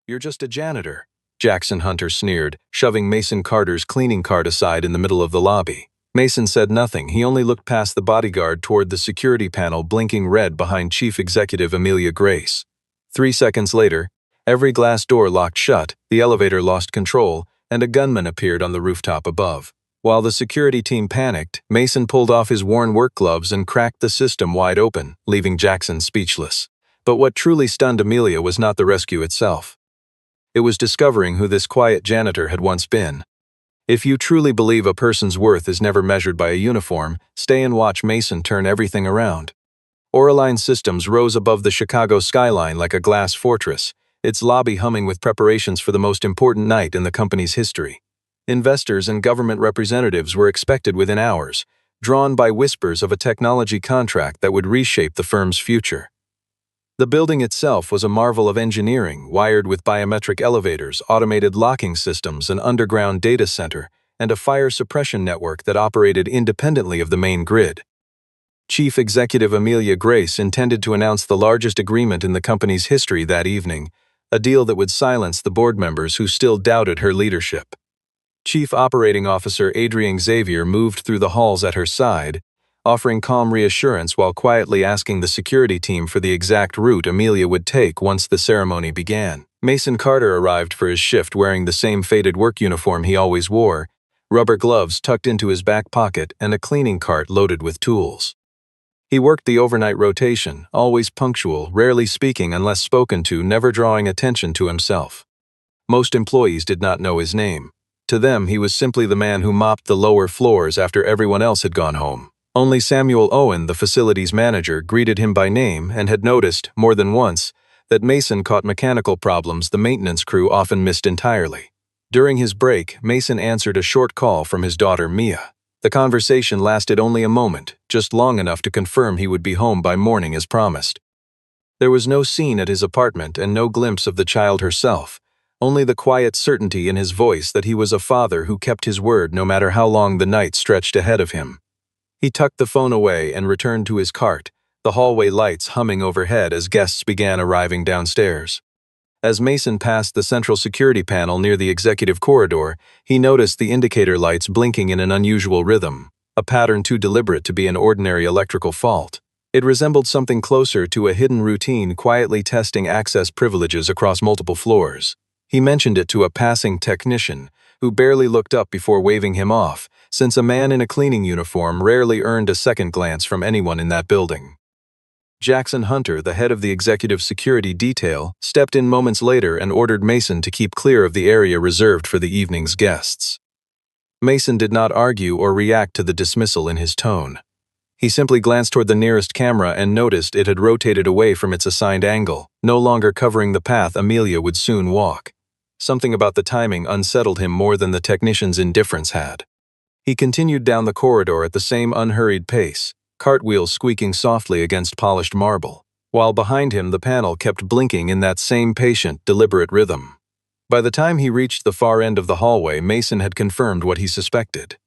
"You're just a janitor," Jackson Hunter sneered, shoving Mason Carter's cleaning cart aside in the middle of the lobby. Mason said nothing. He only looked past the bodyguard toward the security panel blinking red behind Chief Executive Amelia Grace. 3 seconds later, every glass door locked shut, the elevator lost control, and a gunman appeared on the rooftop above. While the security team panicked, Mason pulled off his worn work gloves and cracked the system wide open, leaving Jackson speechless. But what truly stunned Amelia was not the rescue itself. It was discovering who this quiet janitor had once been. If you truly believe a person's worth is never measured by a uniform, stay and watch Mason turn everything around. Oraline Systems rose above the Chicago skyline like a glass fortress, its lobby humming with preparations for the most important night in the company's history. Investors and government representatives were expected within hours, drawn by whispers of a technology contract that would reshape the firm's future. The building itself was a marvel of engineering, wired with biometric elevators, automated locking systems, an underground data center, and a fire suppression network that operated independently of the main grid. Chief Executive Amelia Grace intended to announce the largest agreement in the company's history that evening, a deal that would silence the board members who still doubted her leadership. Chief Operating Officer Adrian Xavier moved through the halls at her side, offering calm reassurance while quietly asking the security team for the exact route Amelia would take once the ceremony began. Mason Carter arrived for his shift wearing the same faded work uniform he always wore, rubber gloves tucked into his back pocket and a cleaning cart loaded with tools. He worked the overnight rotation, always punctual, rarely speaking unless spoken to, never drawing attention to himself. Most employees did not know his name. To them, he was simply the man who mopped the lower floors after everyone else had gone home. Only Samuel Owen, the facilities manager, greeted him by name and had noticed, more than once, that Mason caught mechanical problems the maintenance crew often missed entirely. During his break, Mason answered a short call from his daughter Mia. The conversation lasted only a moment, just long enough to confirm he would be home by morning as promised. There was no scene at his apartment and no glimpse of the child herself, only the quiet certainty in his voice that he was a father who kept his word no matter how long the night stretched ahead of him. He tucked the phone away and returned to his cart, the hallway lights humming overhead as guests began arriving downstairs. As Mason passed the central security panel near the executive corridor, he noticed the indicator lights blinking in an unusual rhythm, a pattern too deliberate to be an ordinary electrical fault. It resembled something closer to a hidden routine quietly testing access privileges across multiple floors. He mentioned it to a passing technician, who barely looked up before waving him off, since a man in a cleaning uniform rarely earned a second glance from anyone in that building. Jackson Hunter, the head of the executive security detail, stepped in moments later and ordered Mason to keep clear of the area reserved for the evening's guests. Mason did not argue or react to the dismissal in his tone. He simply glanced toward the nearest camera and noticed it had rotated away from its assigned angle, no longer covering the path Amelia would soon walk. Something about the timing unsettled him more than the technician's indifference had. He continued down the corridor at the same unhurried pace, cartwheels squeaking softly against polished marble, while behind him the panel kept blinking in that same patient, deliberate rhythm. By the time he reached the far end of the hallway, Mason had confirmed what he suspected.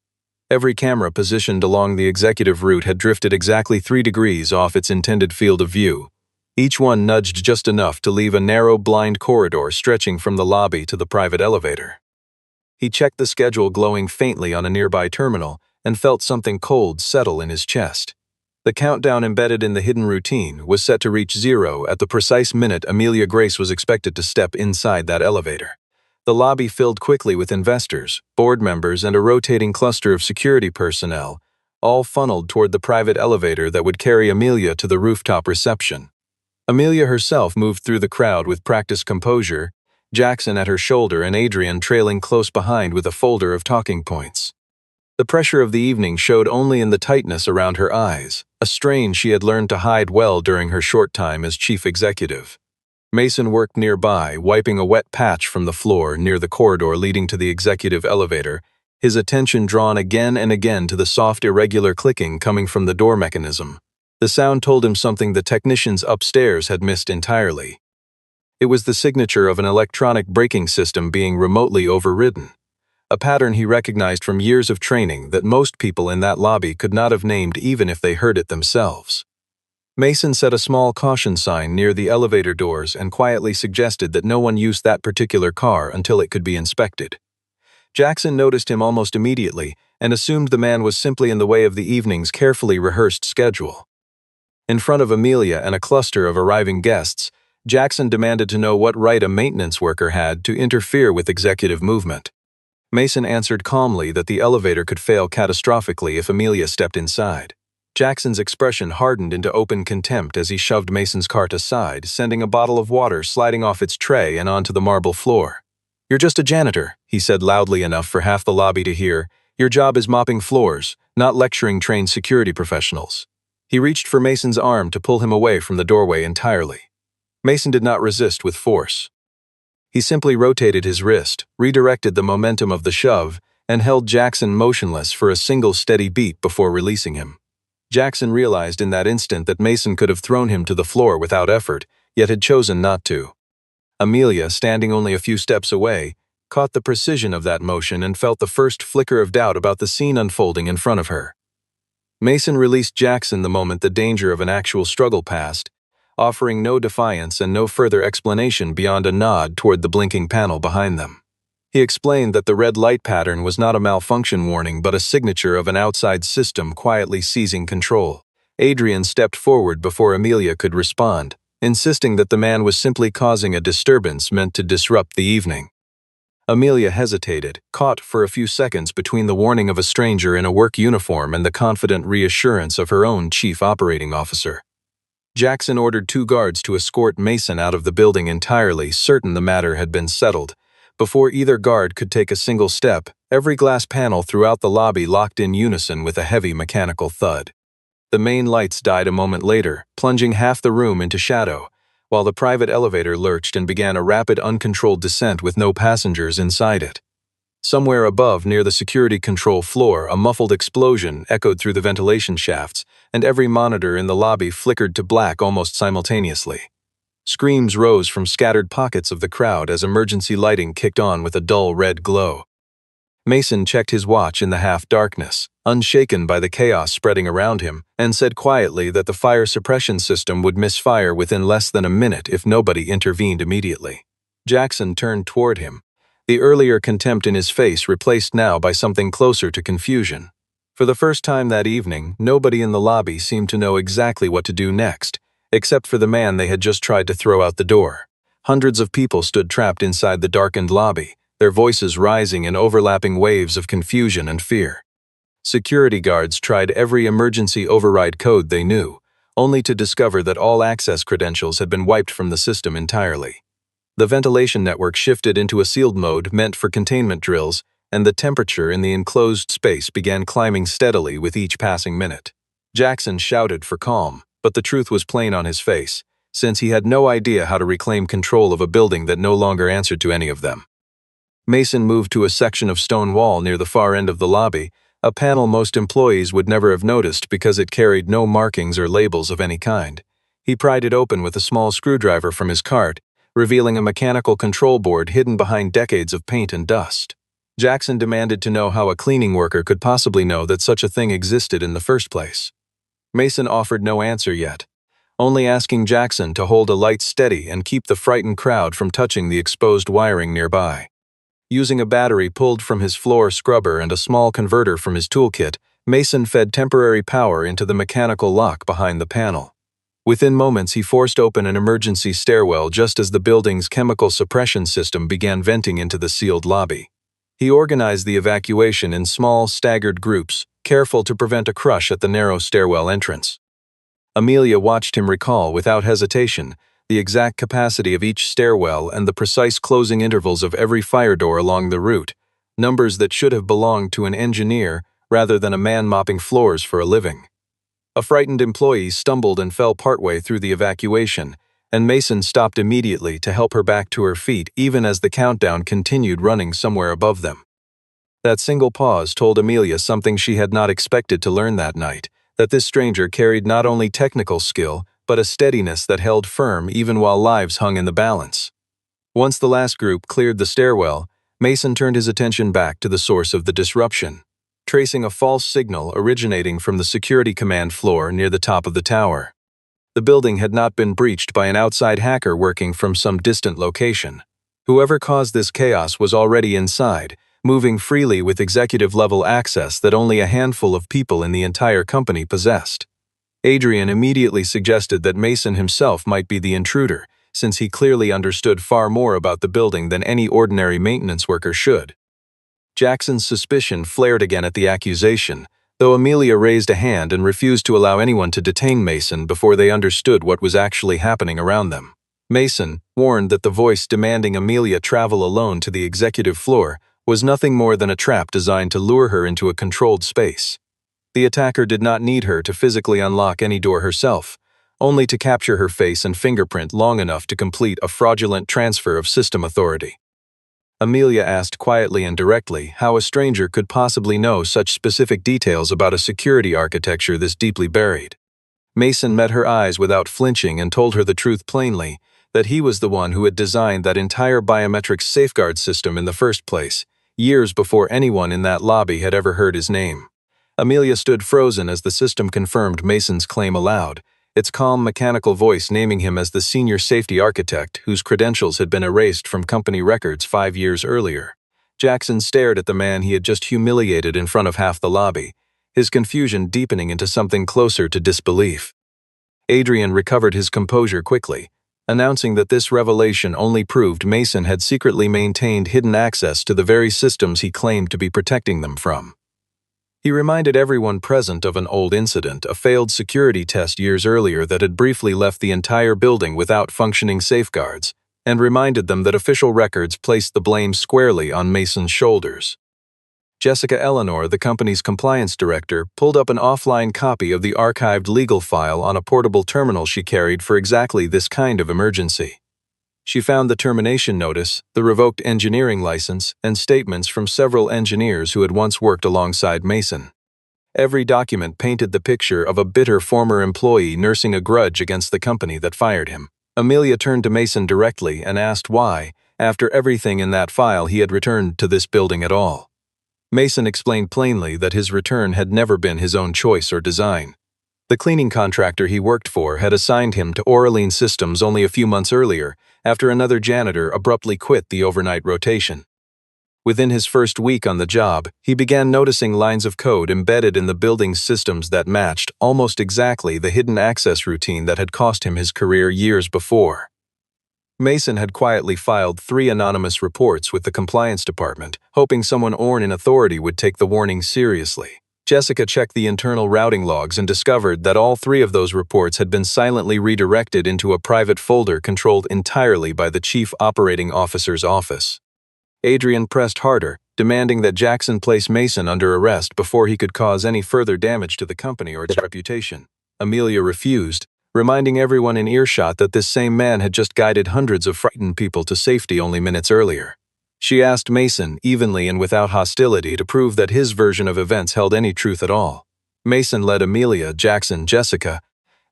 Every camera positioned along the executive route had drifted exactly 3 degrees off its intended field of view, each one nudged just enough to leave a narrow, blind corridor stretching from the lobby to the private elevator. He checked the schedule glowing faintly on a nearby terminal and felt something cold settle in his chest. The countdown embedded in the hidden routine was set to reach 0 at the precise minute Amelia Grace was expected to step inside that elevator. The lobby filled quickly with investors, board members, and a rotating cluster of security personnel, all funneled toward the private elevator that would carry Amelia to the rooftop reception. Amelia herself moved through the crowd with practiced composure, Jackson at her shoulder and Adrian trailing close behind with a folder of talking points. The pressure of the evening showed only in the tightness around her eyes, a strain she had learned to hide well during her short time as chief executive. Mason worked nearby, wiping a wet patch from the floor near the corridor leading to the executive elevator, his attention drawn again and again to the soft, irregular clicking coming from the door mechanism. The sound told him something the technicians upstairs had missed entirely. It was the signature of an electronic braking system being remotely overridden, a pattern he recognized from years of training that most people in that lobby could not have named even if they heard it themselves. Mason set a small caution sign near the elevator doors and quietly suggested that no one use that particular car until it could be inspected. Jackson noticed him almost immediately and assumed the man was simply in the way of the evening's carefully rehearsed schedule. In front of Amelia and a cluster of arriving guests, Jackson demanded to know what right a maintenance worker had to interfere with executive movement. Mason answered calmly that the elevator could fail catastrophically if Amelia stepped inside. Jackson's expression hardened into open contempt as he shoved Mason's cart aside, sending a bottle of water sliding off its tray and onto the marble floor. "You're just a janitor," he said loudly enough for half the lobby to hear. "Your job is mopping floors, not lecturing trained security professionals." He reached for Mason's arm to pull him away from the doorway entirely. Mason did not resist with force. He simply rotated his wrist, redirected the momentum of the shove, and held Jackson motionless for a single steady beat before releasing him. Jackson realized in that instant that Mason could have thrown him to the floor without effort, yet had chosen not to. Amelia, standing only a few steps away, caught the precision of that motion and felt the first flicker of doubt about the scene unfolding in front of her. Mason released Jackson the moment the danger of an actual struggle passed, offering no defiance and no further explanation beyond a nod toward the blinking panel behind them. He explained that the red light pattern was not a malfunction warning but a signature of an outside system quietly seizing control. Adrian stepped forward before Amelia could respond, insisting that the man was simply causing a disturbance meant to disrupt the evening. Amelia hesitated, caught for a few seconds between the warning of a stranger in a work uniform and the confident reassurance of her own chief operating officer. Jackson ordered 2 guards to escort Mason out of the building entirely, certain the matter had been settled. Before either guard could take a single step, every glass panel throughout the lobby locked in unison with a heavy mechanical thud. The main lights died a moment later, plunging half the room into shadow, while the private elevator lurched and began a rapid, uncontrolled descent with no passengers inside it. Somewhere above, near the security control floor, a muffled explosion echoed through the ventilation shafts, and every monitor in the lobby flickered to black almost simultaneously. Screams rose from scattered pockets of the crowd as emergency lighting kicked on with a dull red glow. Mason checked his watch in the half-darkness, unshaken by the chaos spreading around him, and said quietly that the fire suppression system would misfire within less than a minute if nobody intervened immediately. Jackson turned toward him, the earlier contempt in his face replaced now by something closer to confusion. For the first time that evening, nobody in the lobby seemed to know exactly what to do next, except for the man they had just tried to throw out the door. Hundreds of people stood trapped inside the darkened lobby, their voices rising in overlapping waves of confusion and fear. Security guards tried every emergency override code they knew, only to discover that all access credentials had been wiped from the system entirely. The ventilation network shifted into a sealed mode meant for containment drills, and the temperature in the enclosed space began climbing steadily with each passing minute. Jackson shouted for calm, but the truth was plain on his face, since he had no idea how to reclaim control of a building that no longer answered to any of them. Mason moved to a section of stone wall near the far end of the lobby, a panel most employees would never have noticed because it carried no markings or labels of any kind. He pried it open with a small screwdriver from his cart, revealing a mechanical control board hidden behind decades of paint and dust. Jackson demanded to know how a cleaning worker could possibly know that such a thing existed in the first place. Mason offered no answer yet, only asking Jackson to hold a light steady and keep the frightened crowd from touching the exposed wiring nearby. Using a battery pulled from his floor scrubber and a small converter from his toolkit, Mason fed temporary power into the mechanical lock behind the panel. Within moments, he forced open an emergency stairwell just as the building's chemical suppression system began venting into the sealed lobby. He organized the evacuation in small, staggered groups, careful to prevent a crush at the narrow stairwell entrance. Amelia watched him recall, without hesitation, the exact capacity of each stairwell and the precise closing intervals of every fire door along the route, numbers that should have belonged to an engineer rather than a man mopping floors for a living. A frightened employee stumbled and fell partway through the evacuation, and Mason stopped immediately to help her back to her feet even as the countdown continued running somewhere above them. That single pause told Amelia something she had not expected to learn that night, that this stranger carried not only technical skill, but a steadiness that held firm even while lives hung in the balance. Once the last group cleared the stairwell, Mason turned his attention back to the source of the disruption, tracing a false signal originating from the security command floor near the top of the tower. The building had not been breached by an outside hacker working from some distant location. Whoever caused this chaos was already inside, moving freely with executive-level access that only a handful of people in the entire company possessed. Adrian immediately suggested that Mason himself might be the intruder, since he clearly understood far more about the building than any ordinary maintenance worker should. Jackson's suspicion flared again at the accusation, though Amelia raised a hand and refused to allow anyone to detain Mason before they understood what was actually happening around them. Mason, warned that the voice demanding Amelia travel alone to the executive floor was nothing more than a trap designed to lure her into a controlled space. The attacker did not need her to physically unlock any door herself, only to capture her face and fingerprint long enough to complete a fraudulent transfer of system authority. Amelia asked quietly and directly how a stranger could possibly know such specific details about a security architecture this deeply buried. Mason met her eyes without flinching and told her the truth plainly, that he was the one who had designed that entire biometrics safeguard system in the first place, years before anyone in that lobby had ever heard his name. Amelia stood frozen as the system confirmed Mason's claim aloud, its calm mechanical voice naming him as the senior safety architect whose credentials had been erased from company records 5 years earlier. Jackson stared at the man he had just humiliated in front of half the lobby, his confusion deepening into something closer to disbelief. Adrian recovered his composure quickly, announcing that this revelation only proved Mason had secretly maintained hidden access to the very systems he claimed to be protecting them from. He reminded everyone present of an old incident, a failed security test years earlier that had briefly left the entire building without functioning safeguards, and reminded them that official records placed the blame squarely on Mason's shoulders. Jessica Eleanor, the company's compliance director, pulled up an offline copy of the archived legal file on a portable terminal she carried for exactly this kind of emergency. She found the termination notice, the revoked engineering license, and statements from several engineers who had once worked alongside Mason. Every document painted the picture of a bitter former employee nursing a grudge against the company that fired him. Amelia turned to Mason directly and asked why, after everything in that file, he had returned to this building at all. Mason explained plainly that his return had never been his own choice or design. The cleaning contractor he worked for had assigned him to Oraline Systems only a few months earlier, after another janitor abruptly quit the overnight rotation. Within his first week on the job, he began noticing lines of code embedded in the building's systems that matched almost exactly the hidden access routine that had cost him his career years before. Mason had quietly filed 3 anonymous reports with the compliance department, hoping someone in authority would take the warning seriously. Jessica checked the internal routing logs and discovered that all 3 of those reports had been silently redirected into a private folder controlled entirely by the Chief Operating Officer's office. Adrian pressed harder, demanding that Jackson place Mason under arrest before he could cause any further damage to the company or its reputation. Amelia refused, reminding everyone in earshot that this same man had just guided hundreds of frightened people to safety only minutes earlier. She asked Mason, evenly and without hostility, to prove that his version of events held any truth at all. Mason led Amelia, Jackson, Jessica,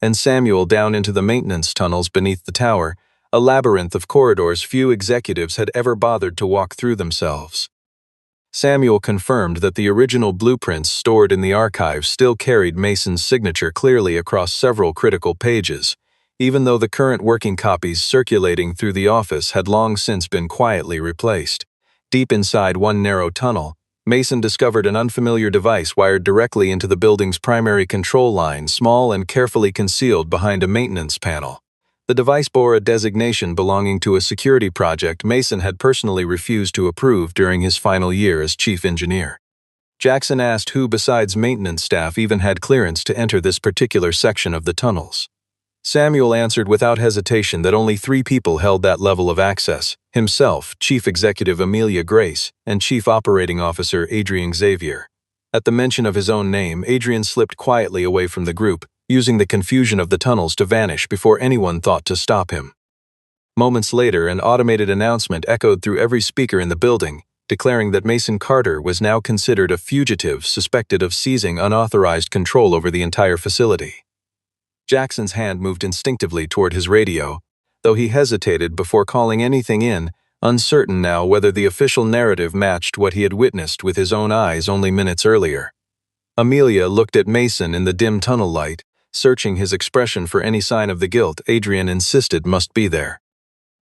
and Samuel down into the maintenance tunnels beneath the tower, a labyrinth of corridors few executives had ever bothered to walk through themselves. Samuel confirmed that the original blueprints stored in the archives still carried Mason's signature clearly across several critical pages, even though the current working copies circulating through the office had long since been quietly replaced. Deep inside one narrow tunnel, Mason discovered an unfamiliar device wired directly into the building's primary control line, small and carefully concealed behind a maintenance panel. The device bore a designation belonging to a security project Mason had personally refused to approve during his final year as chief engineer. Jackson asked who besides maintenance staff even had clearance to enter this particular section of the tunnels. Samuel answered without hesitation that only 3 people held that level of access: himself, Chief Executive Amelia Grace, and Chief Operating Officer Adrian Xavier. At the mention of his own name, Adrian slipped quietly away from the group, using the confusion of the tunnels to vanish before anyone thought to stop him. Moments later, an automated announcement echoed through every speaker in the building, declaring that Mason Carter was now considered a fugitive suspected of seizing unauthorized control over the entire facility. Jackson's hand moved instinctively toward his radio, though he hesitated before calling anything in, uncertain now whether the official narrative matched what he had witnessed with his own eyes only minutes earlier. Amelia looked at Mason in the dim tunnel light, Searching his expression for any sign of the guilt Adrian insisted must be there.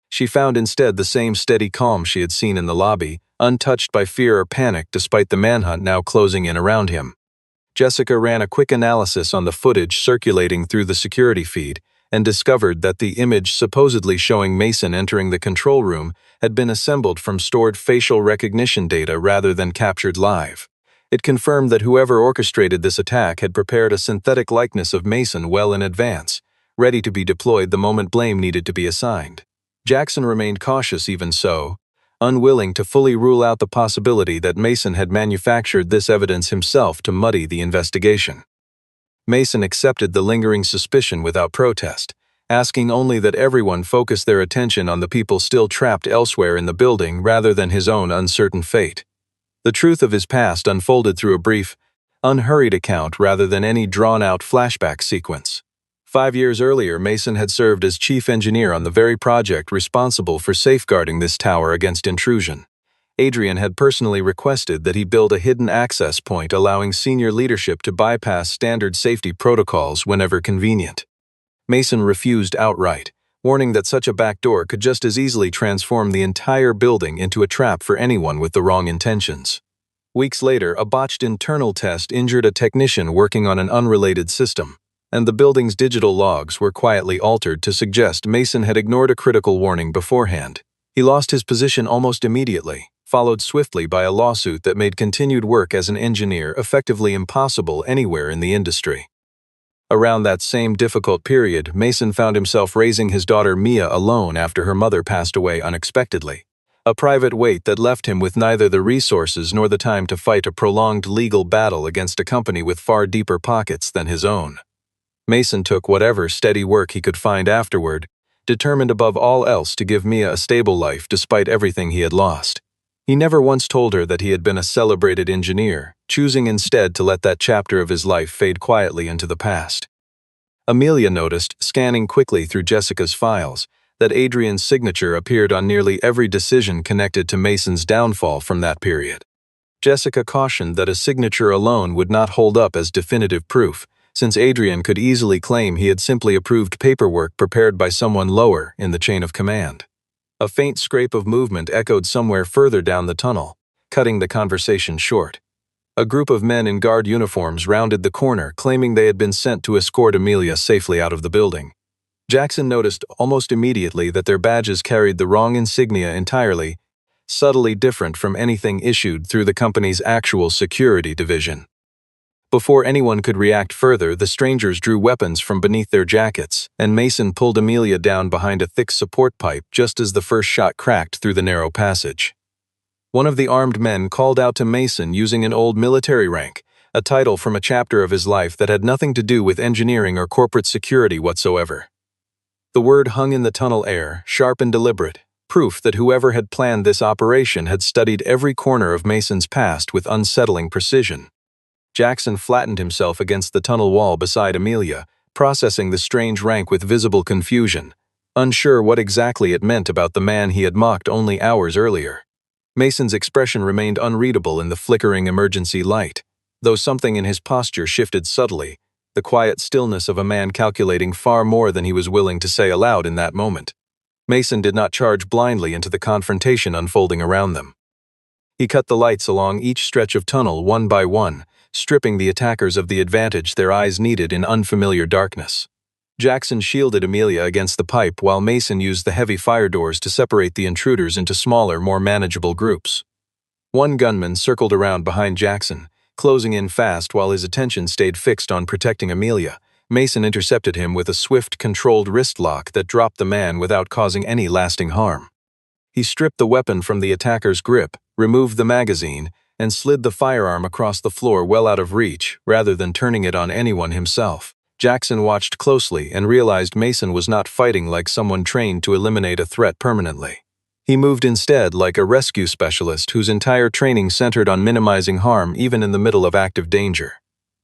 She found instead the same steady calm she had seen in the lobby, untouched by fear or panic despite the manhunt now closing in around him. Jessica ran a quick analysis on the footage circulating through the security feed and discovered that the image supposedly showing Mason entering the control room had been assembled from stored facial recognition data rather than captured live. It confirmed that whoever orchestrated this attack had prepared a synthetic likeness of Mason well in advance, ready to be deployed the moment blame needed to be assigned. Jackson remained cautious even so, unwilling to fully rule out the possibility that Mason had manufactured this evidence himself to muddy the investigation. Mason accepted the lingering suspicion without protest, asking only that everyone focus their attention on the people still trapped elsewhere in the building rather than his own uncertain fate. The truth of his past unfolded through a brief, unhurried account rather than any drawn-out flashback sequence. 5 years earlier, Mason had served as chief engineer on the very project responsible for safeguarding this tower against intrusion. Adrian had personally requested that he build a hidden access point allowing senior leadership to bypass standard safety protocols whenever convenient. Mason refused outright, warning that such a backdoor could just as easily transform the entire building into a trap for anyone with the wrong intentions. Weeks later, a botched internal test injured a technician working on an unrelated system, and the building's digital logs were quietly altered to suggest Mason had ignored a critical warning beforehand. He lost his position almost immediately, followed swiftly by a lawsuit that made continued work as an engineer effectively impossible anywhere in the industry. Around that same difficult period, Mason found himself raising his daughter Mia alone after her mother passed away unexpectedly, a private weight that left him with neither the resources nor the time to fight a prolonged legal battle against a company with far deeper pockets than his own. Mason took whatever steady work he could find afterward, determined above all else to give Mia a stable life despite everything he had lost. He never once told her that he had been a celebrated engineer, choosing instead to let that chapter of his life fade quietly into the past. Amelia noticed, scanning quickly through Jessica's files, that Adrian's signature appeared on nearly every decision connected to Mason's downfall from that period. Jessica cautioned that a signature alone would not hold up as definitive proof, since Adrian could easily claim he had simply approved paperwork prepared by someone lower in the chain of command. A faint scrape of movement echoed somewhere further down the tunnel, cutting the conversation short. A group of men in guard uniforms rounded the corner, claiming they had been sent to escort Amelia safely out of the building. Jackson noticed almost immediately that their badges carried the wrong insignia entirely, subtly different from anything issued through the company's actual security division. Before anyone could react further, the strangers drew weapons from beneath their jackets, and Mason pulled Amelia down behind a thick support pipe just as the first shot cracked through the narrow passage. One of the armed men called out to Mason using an old military rank, a title from a chapter of his life that had nothing to do with engineering or corporate security whatsoever. The word hung in the tunnel air, sharp and deliberate, proof that whoever had planned this operation had studied every corner of Mason's past with unsettling precision. Jackson flattened himself against the tunnel wall beside Amelia, processing the strange rank with visible confusion, unsure what exactly it meant about the man he had mocked only hours earlier. Mason's expression remained unreadable in the flickering emergency light, though something in his posture shifted subtly, the quiet stillness of a man calculating far more than he was willing to say aloud in that moment. Mason did not charge blindly into the confrontation unfolding around them. He cut the lights along each stretch of tunnel one by one, stripping the attackers of the advantage their eyes needed in unfamiliar darkness. Jackson shielded Amelia against the pipe while Mason used the heavy fire doors to separate the intruders into smaller, more manageable groups. One gunman circled around behind Jackson, closing in fast while his attention stayed fixed on protecting Amelia. Mason intercepted him with a swift, controlled wrist lock that dropped the man without causing any lasting harm. He stripped the weapon from the attacker's grip, removed the magazine, and slid the firearm across the floor well out of reach, rather than turning it on anyone himself. Jackson watched closely and realized Mason was not fighting like someone trained to eliminate a threat permanently. He moved instead like a rescue specialist whose entire training centered on minimizing harm even in the middle of active danger.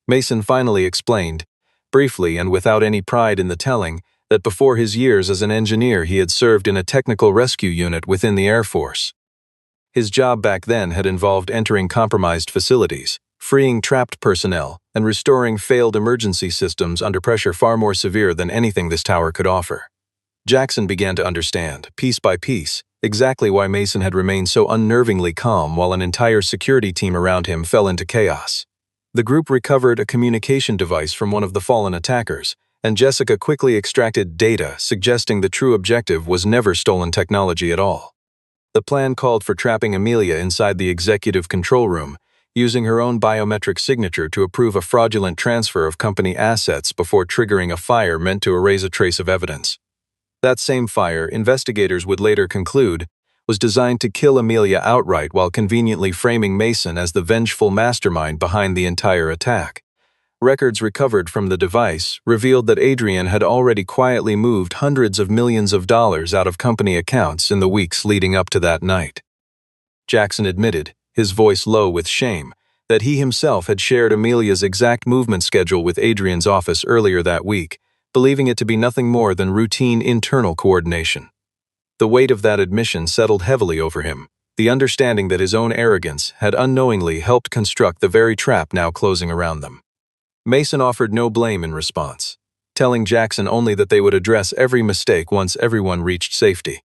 Mason finally explained, briefly and without any pride in the telling, that before his years as an engineer he had served in a technical rescue unit within the Air Force. His job back then had involved entering compromised facilities, freeing trapped personnel and restoring failed emergency systems under pressure far more severe than anything this tower could offer. Jackson began to understand, piece by piece, exactly why Mason had remained so unnervingly calm while an entire security team around him fell into chaos. The group recovered a communication device from one of the fallen attackers, and Jessica quickly extracted data suggesting the true objective was never stolen technology at all. The plan called for trapping Amelia inside the executive control room, using her own biometric signature to approve a fraudulent transfer of company assets before triggering a fire meant to erase a trace of evidence. That same fire, investigators would later conclude, was designed to kill Amelia outright while conveniently framing Mason as the vengeful mastermind behind the entire attack. Records recovered from the device revealed that Adrian had already quietly moved hundreds of millions of dollars out of company accounts in the weeks leading up to that night. Jackson admitted, his voice low with shame, that he himself had shared Amelia's exact movement schedule with Adrian's office earlier that week, believing it to be nothing more than routine internal coordination. The weight of that admission settled heavily over him, the understanding that his own arrogance had unknowingly helped construct the very trap now closing around them. Mason offered no blame in response, telling Jackson only that they would address every mistake once everyone reached safety.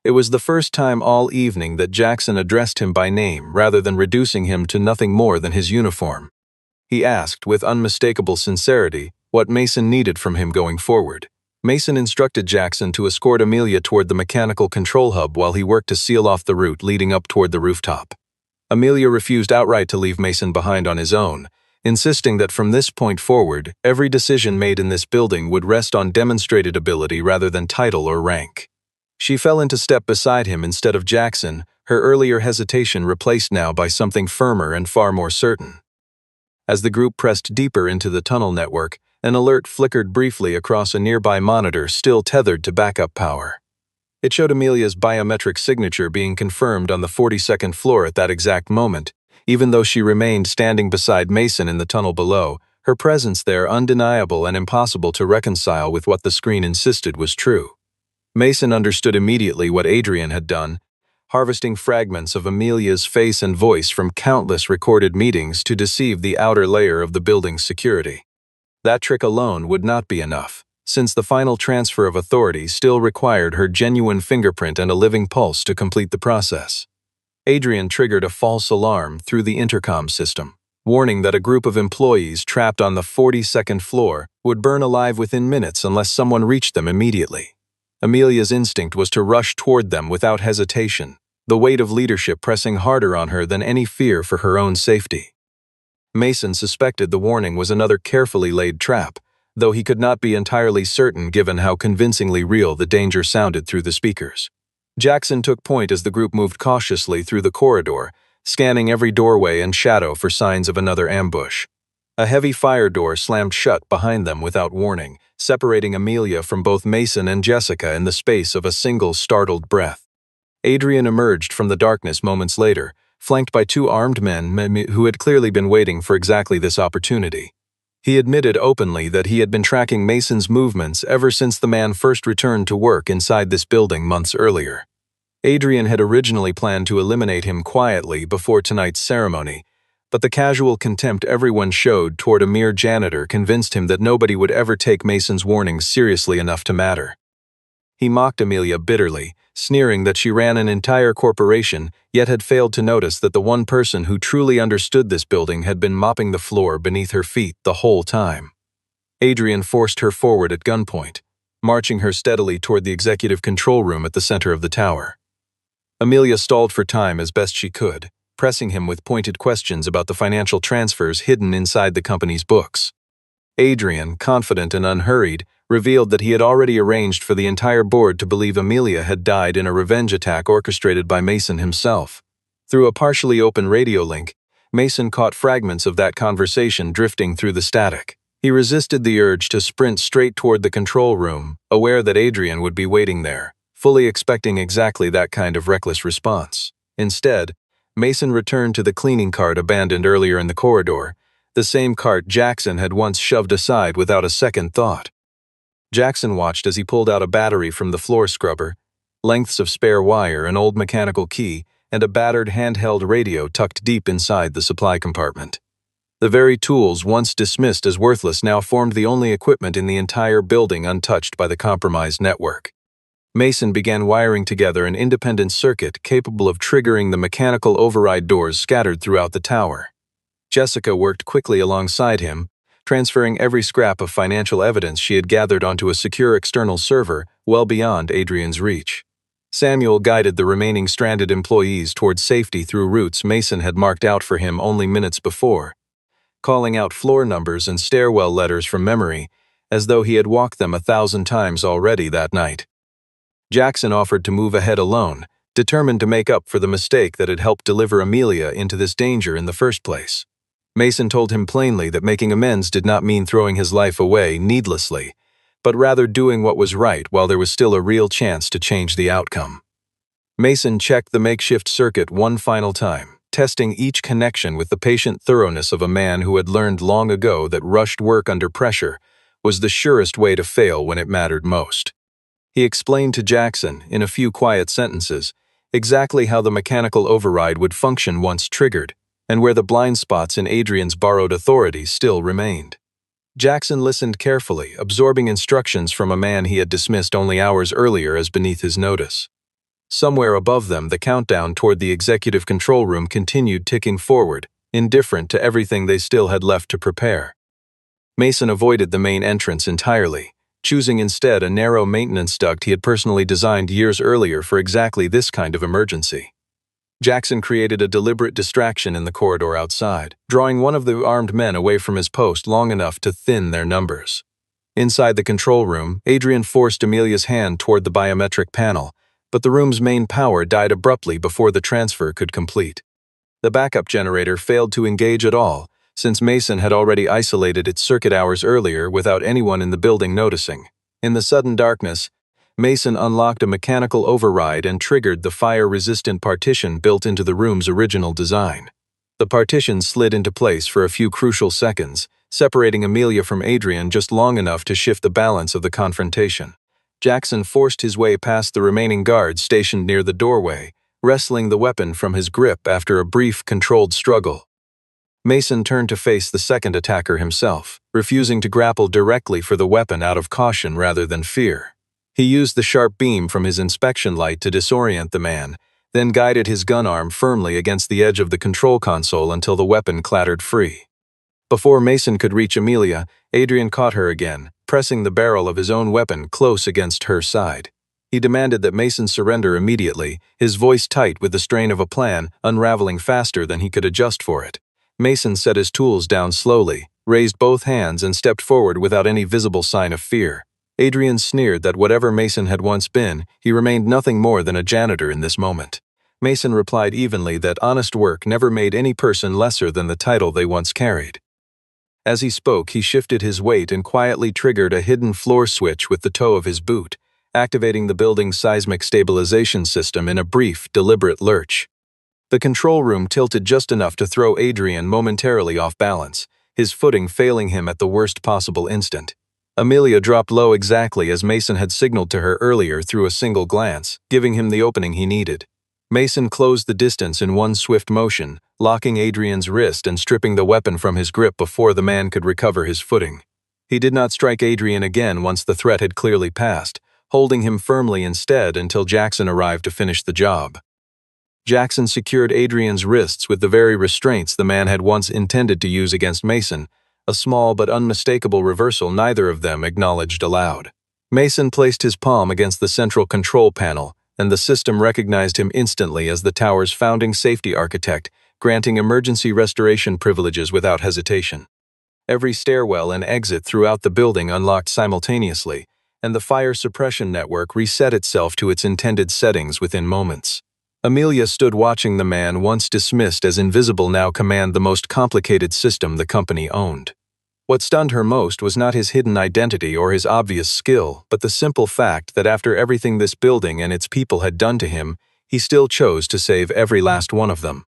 It was the first time all evening that Jackson addressed him by name rather than reducing him to nothing more than his uniform. He asked, with unmistakable sincerity, what Mason needed from him going forward. Mason instructed Jackson to escort Amelia toward the mechanical control hub while he worked to seal off the route leading up toward the rooftop. Amelia refused outright to leave Mason behind on his own, insisting that from this point forward, every decision made in this building would rest on demonstrated ability rather than title or rank. She fell into step beside him instead of Jackson, her earlier hesitation replaced now by something firmer and far more certain. As the group pressed deeper into the tunnel network, an alert flickered briefly across a nearby monitor still tethered to backup power. It showed Amelia's biometric signature being confirmed on the 42nd floor at that exact moment. Even though she remained standing beside Mason in the tunnel below, her presence there undeniable and impossible to reconcile with what the screen insisted was true. Mason understood immediately what Adrian had done, harvesting fragments of Amelia's face and voice from countless recorded meetings to deceive the outer layer of the building's security. That trick alone would not be enough, since the final transfer of authority still required her genuine fingerprint and a living pulse to complete the process. Adrian triggered a false alarm through the intercom system, warning that a group of employees trapped on the 42nd floor would burn alive within minutes unless someone reached them immediately. Amelia's instinct was to rush toward them without hesitation, the weight of leadership pressing harder on her than any fear for her own safety. Mason suspected the warning was another carefully laid trap, though he could not be entirely certain given how convincingly real the danger sounded through the speakers. Jackson took point as the group moved cautiously through the corridor, scanning every doorway and shadow for signs of another ambush. A heavy fire door slammed shut behind them without warning, separating Amelia from both Mason and Jessica in the space of a single startled breath. Adrian emerged from the darkness moments later, flanked by two armed men who had clearly been waiting for exactly this opportunity. He admitted openly that he had been tracking Mason's movements ever since the man first returned to work inside this building months earlier. Adrian had originally planned to eliminate him quietly before tonight's ceremony, but the casual contempt everyone showed toward a mere janitor convinced him that nobody would ever take Mason's warnings seriously enough to matter. He mocked Amelia bitterly, sneering that she ran an entire corporation, yet had failed to notice that the one person who truly understood this building had been mopping the floor beneath her feet the whole time. Adrian forced her forward at gunpoint, marching her steadily toward the executive control room at the center of the tower. Amelia stalled for time as best she could, pressing him with pointed questions about the financial transfers hidden inside the company's books. Adrian, confident and unhurried, revealed that he had already arranged for the entire board to believe Amelia had died in a revenge attack orchestrated by Mason himself. Through a partially open radio link, Mason caught fragments of that conversation drifting through the static. He resisted the urge to sprint straight toward the control room, aware that Adrian would be waiting there, fully expecting exactly that kind of reckless response. Instead, Mason returned to the cleaning cart abandoned earlier in the corridor, the same cart Jackson had once shoved aside without a second thought. Jackson watched as he pulled out a battery from the floor scrubber, lengths of spare wire, an old mechanical key, and a battered handheld radio tucked deep inside the supply compartment. The very tools once dismissed as worthless now formed the only equipment in the entire building untouched by the compromised network. Mason began wiring together an independent circuit capable of triggering the mechanical override doors scattered throughout the tower. Jessica worked quickly alongside him, transferring every scrap of financial evidence she had gathered onto a secure external server well beyond Adrian's reach. Samuel guided the remaining stranded employees toward safety through routes Mason had marked out for him only minutes before, calling out floor numbers and stairwell letters from memory, as though he had walked them 1,000 times already that night. Jackson offered to move ahead alone, determined to make up for the mistake that had helped deliver Amelia into this danger in the first place. Mason told him plainly that making amends did not mean throwing his life away needlessly, but rather doing what was right while there was still a real chance to change the outcome. Mason checked the makeshift circuit one final time, testing each connection with the patient thoroughness of a man who had learned long ago that rushed work under pressure was the surest way to fail when it mattered most. He explained to Jackson, in a few quiet sentences, exactly how the mechanical override would function once triggered, and where the blind spots in Adrian's borrowed authority still remained. Jackson listened carefully, absorbing instructions from a man he had dismissed only hours earlier as beneath his notice. Somewhere above them, the countdown toward the executive control room continued ticking forward, indifferent to everything they still had left to prepare. Mason avoided the main entrance entirely, choosing instead a narrow maintenance duct he had personally designed years earlier for exactly this kind of emergency. Jackson created a deliberate distraction in the corridor outside, drawing one of the armed men away from his post long enough to thin their numbers. Inside the control room, Adrian forced Amelia's hand toward the biometric panel, but the room's main power died abruptly before the transfer could complete. The backup generator failed to engage at all, since Mason had already isolated its circuit hours earlier without anyone in the building noticing. In the sudden darkness, Mason unlocked a mechanical override and triggered the fire-resistant partition built into the room's original design. The partition slid into place for a few crucial seconds, separating Amelia from Adrian just long enough to shift the balance of the confrontation. Jackson forced his way past the remaining guards stationed near the doorway, wresting the weapon from his grip after a brief, controlled struggle. Mason turned to face the second attacker himself, refusing to grapple directly for the weapon out of caution rather than fear. He used the sharp beam from his inspection light to disorient the man, then guided his gun arm firmly against the edge of the control console until the weapon clattered free. Before Mason could reach Amelia, Adrian caught her again, pressing the barrel of his own weapon close against her side. He demanded that Mason surrender immediately, his voice tight with the strain of a plan unraveling faster than he could adjust for it. Mason set his tools down slowly, raised both hands and stepped forward without any visible sign of fear. Adrian sneered that whatever Mason had once been, he remained nothing more than a janitor in this moment. Mason replied evenly that honest work never made any person lesser than the title they once carried. As he spoke, he shifted his weight and quietly triggered a hidden floor switch with the toe of his boot, activating the building's seismic stabilization system in a brief, deliberate lurch. The control room tilted just enough to throw Adrian momentarily off balance, his footing failing him at the worst possible instant. Amelia dropped low exactly as Mason had signaled to her earlier through a single glance, giving him the opening he needed. Mason closed the distance in one swift motion, locking Adrian's wrist and stripping the weapon from his grip before the man could recover his footing. He did not strike Adrian again once the threat had clearly passed, holding him firmly instead until Jackson arrived to finish the job. Jackson secured Adrian's wrists with the very restraints the man had once intended to use against Mason, a small but unmistakable reversal neither of them acknowledged aloud. Mason placed his palm against the central control panel, and the system recognized him instantly as the tower's founding safety architect, granting emergency restoration privileges without hesitation. Every stairwell and exit throughout the building unlocked simultaneously, and the fire suppression network reset itself to its intended settings within moments. Amelia stood watching the man once dismissed as invisible now command the most complicated system the company owned. What stunned her most was not his hidden identity or his obvious skill, but the simple fact that after everything this building and its people had done to him, he still chose to save every last one of them.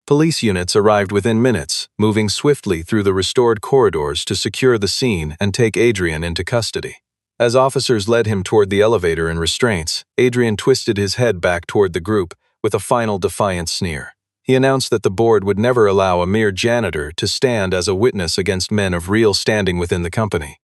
Police units arrived within minutes, moving swiftly through the restored corridors to secure the scene and take Adrian into custody. As officers led him toward the elevator in restraints, Adrian twisted his head back toward the group with a final defiant sneer. He announced that the board would never allow a mere janitor to stand as a witness against men of real standing within the company.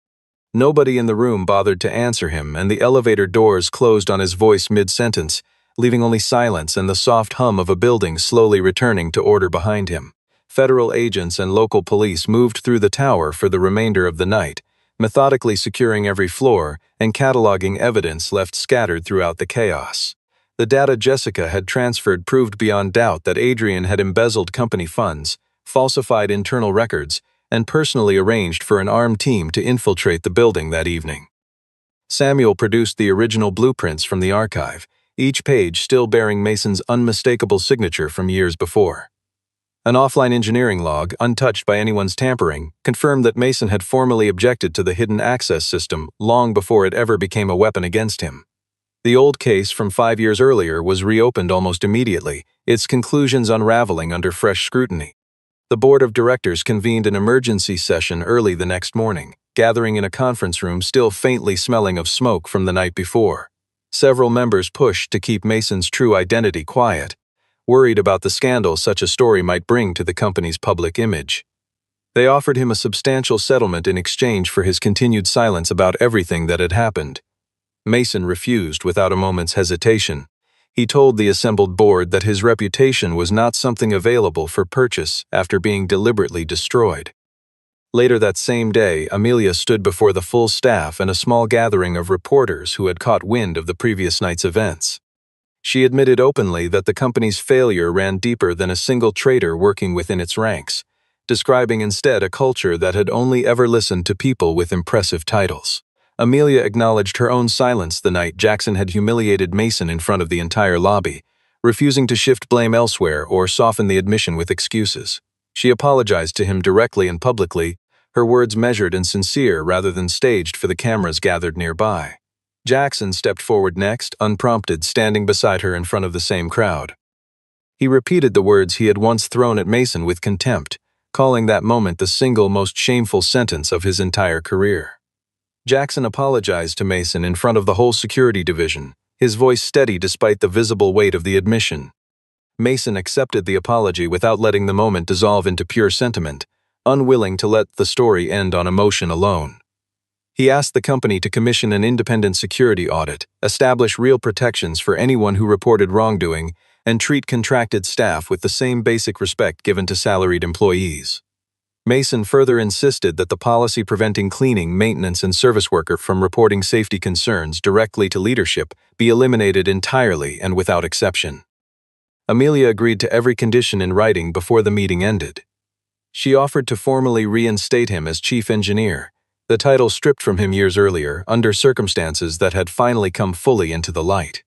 Nobody in the room bothered to answer him, and the elevator doors closed on his voice mid-sentence, leaving only silence and the soft hum of a building slowly returning to order behind him. Federal agents and local police moved through the tower for the remainder of the night, methodically securing every floor and cataloging evidence left scattered throughout the chaos. The data Jessica had transferred proved beyond doubt that Adrian had embezzled company funds, falsified internal records, and personally arranged for an armed team to infiltrate the building that evening. Samuel produced the original blueprints from the archive, each page still bearing Mason's unmistakable signature from years before. An offline engineering log, untouched by anyone's tampering, confirmed that Mason had formally objected to the hidden access system long before it ever became a weapon against him. The old case from 5 years earlier was reopened almost immediately, its conclusions unraveling under fresh scrutiny. The board of directors convened an emergency session early the next morning, gathering in a conference room still faintly smelling of smoke from the night before. Several members pushed to keep Mason's true identity quiet, worried about the scandal such a story might bring to the company's public image. They offered him a substantial settlement in exchange for his continued silence about everything that had happened. Mason refused without a moment's hesitation. He told the assembled board that his reputation was not something available for purchase after being deliberately destroyed. Later that same day, Amelia stood before the full staff and a small gathering of reporters who had caught wind of the previous night's events. She admitted openly that the company's failure ran deeper than a single traitor working within its ranks, describing instead a culture that had only ever listened to people with impressive titles. Amelia acknowledged her own silence the night Jackson had humiliated Mason in front of the entire lobby, refusing to shift blame elsewhere or soften the admission with excuses. She apologized to him directly and publicly, her words measured and sincere rather than staged for the cameras gathered nearby. Jackson stepped forward next, unprompted, standing beside her in front of the same crowd. He repeated the words he had once thrown at Mason with contempt, calling that moment the single most shameful sentence of his entire career. Jackson apologized to Mason in front of the whole security division, his voice steady despite the visible weight of the admission. Mason accepted the apology without letting the moment dissolve into pure sentiment, unwilling to let the story end on emotion alone. He asked the company to commission an independent security audit, establish real protections for anyone who reported wrongdoing, and treat contracted staff with the same basic respect given to salaried employees. Mason further insisted that the policy preventing cleaning, maintenance, and service worker from reporting safety concerns directly to leadership be eliminated entirely and without exception. Amelia agreed to every condition in writing before the meeting ended. She offered to formally reinstate him as chief engineer, the title stripped from him years earlier under circumstances that had finally come fully into the light.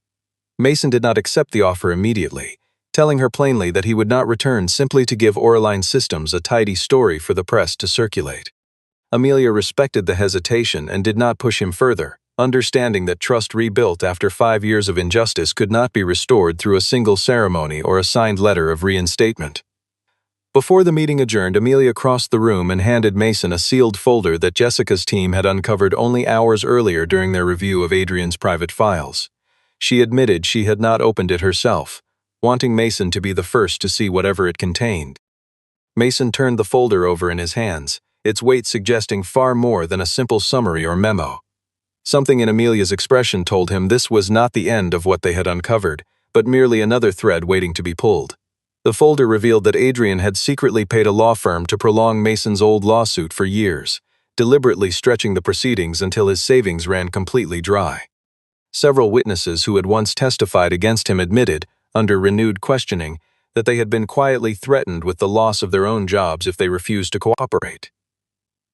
Mason did not accept the offer immediately, telling her plainly that he would not return simply to give Oraline Systems a tidy story for the press to circulate. Amelia respected the hesitation and did not push him further, understanding that trust rebuilt after 5 years of injustice could not be restored through a single ceremony or a signed letter of reinstatement. Before the meeting adjourned, Amelia crossed the room and handed Mason a sealed folder that Jessica's team had uncovered only hours earlier during their review of Adrian's private files. She admitted she had not opened it herself, wanting Mason to be the first to see whatever it contained. Mason turned the folder over in his hands, its weight suggesting far more than a simple summary or memo. Something in Amelia's expression told him this was not the end of what they had uncovered, but merely another thread waiting to be pulled. The folder revealed that Adrian had secretly paid a law firm to prolong Mason's old lawsuit for years, deliberately stretching the proceedings until his savings ran completely dry. Several witnesses who had once testified against him admitted, under renewed questioning, that they had been quietly threatened with the loss of their own jobs if they refused to cooperate.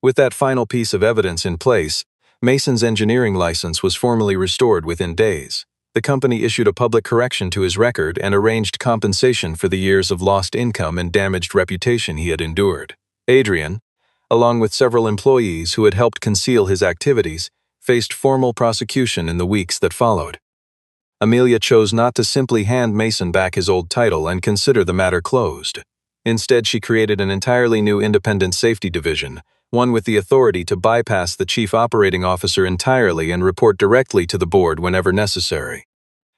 With that final piece of evidence in place, Mason's engineering license was formally restored within days. The company issued a public correction to his record and arranged compensation for the years of lost income and damaged reputation he had endured. Adrian, along with several employees who had helped conceal his activities, faced formal prosecution in the weeks that followed. Amelia chose not to simply hand Mason back his old title and consider the matter closed. Instead, she created an entirely new independent safety division, one with the authority to bypass the chief operating officer entirely and report directly to the board whenever necessary.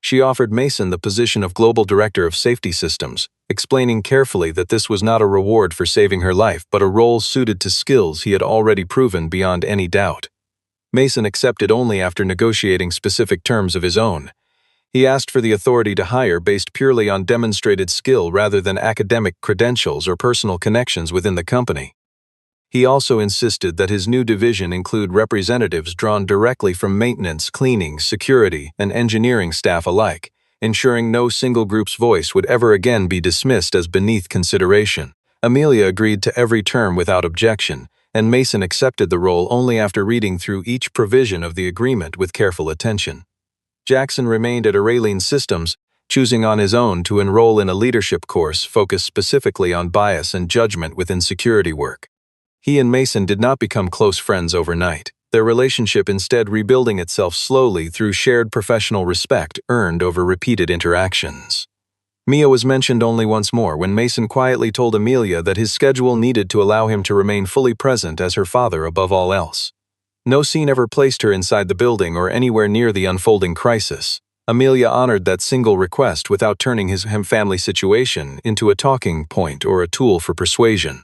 She offered Mason the position of Global Director of Safety Systems, explaining carefully that this was not a reward for saving her life but a role suited to skills he had already proven beyond any doubt. Mason accepted only after negotiating specific terms of his own. He asked for the authority to hire based purely on demonstrated skill rather than academic credentials or personal connections within the company. He also insisted that his new division include representatives drawn directly from maintenance, cleaning, security, and engineering staff alike, ensuring no single group's voice would ever again be dismissed as beneath consideration. Amelia agreed to every term without objection, and Mason accepted the role only after reading through each provision of the agreement with careful attention. Jackson remained at Aurelian Systems, choosing on his own to enroll in a leadership course focused specifically on bias and judgment within security work. He and Mason did not become close friends overnight, their relationship instead rebuilding itself slowly through shared professional respect earned over repeated interactions. Mia was mentioned only once more when Mason quietly told Amelia that his schedule needed to allow him to remain fully present as her father above all else. No scene ever placed her inside the building or anywhere near the unfolding crisis. Amelia honored that single request without turning his family situation into a talking point or a tool for persuasion.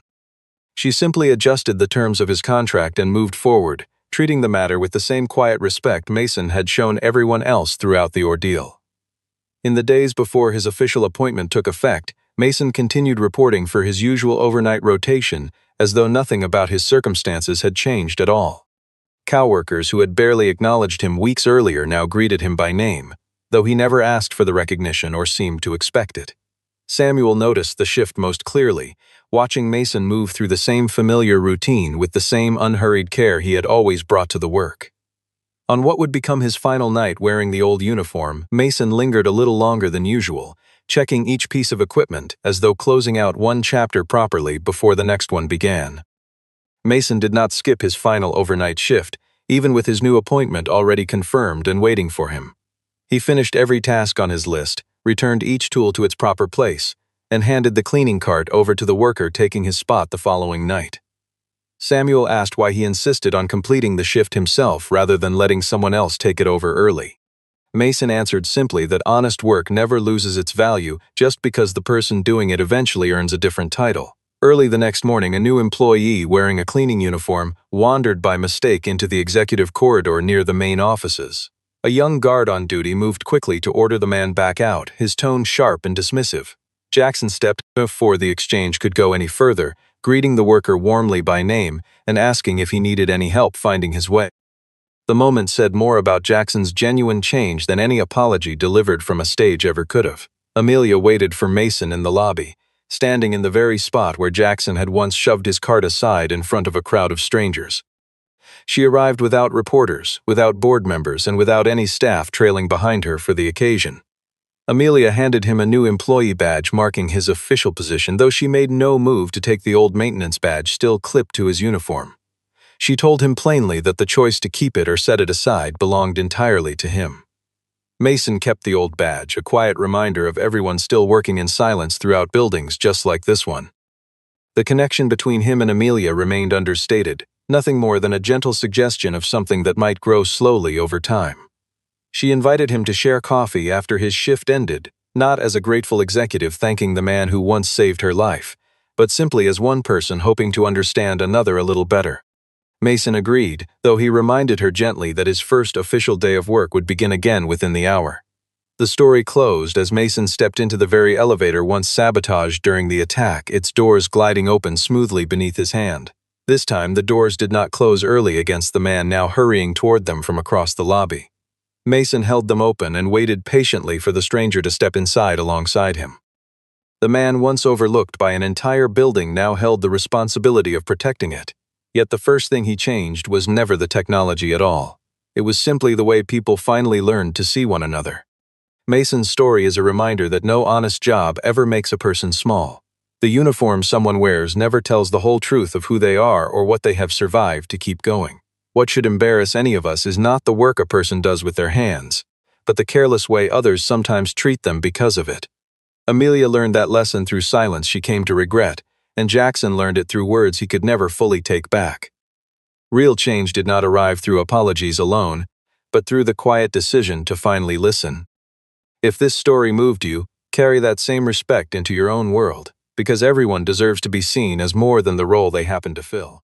She simply adjusted the terms of his contract and moved forward, treating the matter with the same quiet respect Mason had shown everyone else throughout the ordeal. In the days before his official appointment took effect, Mason continued reporting for his usual overnight rotation as though nothing about his circumstances had changed at all. Coworkers who had barely acknowledged him weeks earlier now greeted him by name, though he never asked for the recognition or seemed to expect it. Samuel noticed the shift most clearly, watching Mason move through the same familiar routine with the same unhurried care he had always brought to the work. On what would become his final night wearing the old uniform, Mason lingered a little longer than usual, checking each piece of equipment as though closing out one chapter properly before the next one began. Mason did not skip his final overnight shift, even with his new appointment already confirmed and waiting for him. He finished every task on his list, returned each tool to its proper place, and handed the cleaning cart over to the worker taking his spot the following night. Samuel asked why he insisted on completing the shift himself rather than letting someone else take it over early. Mason answered simply that honest work never loses its value just because the person doing it eventually earns a different title. Early the next morning, a new employee wearing a cleaning uniform wandered by mistake into the executive corridor near the main offices. A young guard on duty moved quickly to order the man back out, his tone sharp and dismissive. Jackson stepped before the exchange could go any further, greeting the worker warmly by name and asking if he needed any help finding his way. The moment said more about Jackson's genuine change than any apology delivered from a stage ever could have. Amelia waited for Mason in the lobby, standing in the very spot where Jackson had once shoved his cart aside in front of a crowd of strangers. She arrived without reporters, without board members, and without any staff trailing behind her for the occasion. Amelia handed him a new employee badge marking his official position, though she made no move to take the old maintenance badge still clipped to his uniform. She told him plainly that the choice to keep it or set it aside belonged entirely to him. Mason kept the old badge, a quiet reminder of everyone still working in silence throughout buildings just like this one. The connection between him and Amelia remained understated, nothing more than a gentle suggestion of something that might grow slowly over time. She invited him to share coffee after his shift ended, not as a grateful executive thanking the man who once saved her life, but simply as one person hoping to understand another a little better. Mason agreed, though he reminded her gently that his first official day of work would begin again within the hour. The story closed as Mason stepped into the very elevator once sabotaged during the attack, its doors gliding open smoothly beneath his hand. This time, the doors did not close early against the man now hurrying toward them from across the lobby. Mason held them open and waited patiently for the stranger to step inside alongside him. The man once overlooked by an entire building now held the responsibility of protecting it. Yet the first thing he changed was never the technology at all. It was simply the way people finally learned to see one another. Mason's story is a reminder that no honest job ever makes a person small. The uniform someone wears never tells the whole truth of who they are or what they have survived to keep going. What should embarrass any of us is not the work a person does with their hands, but the careless way others sometimes treat them because of it. Amelia learned that lesson through silence she came to regret, and Jackson learned it through words he could never fully take back. Real change did not arrive through apologies alone, but through the quiet decision to finally listen. If this story moved you, carry that same respect into your own world, because everyone deserves to be seen as more than the role they happen to fill.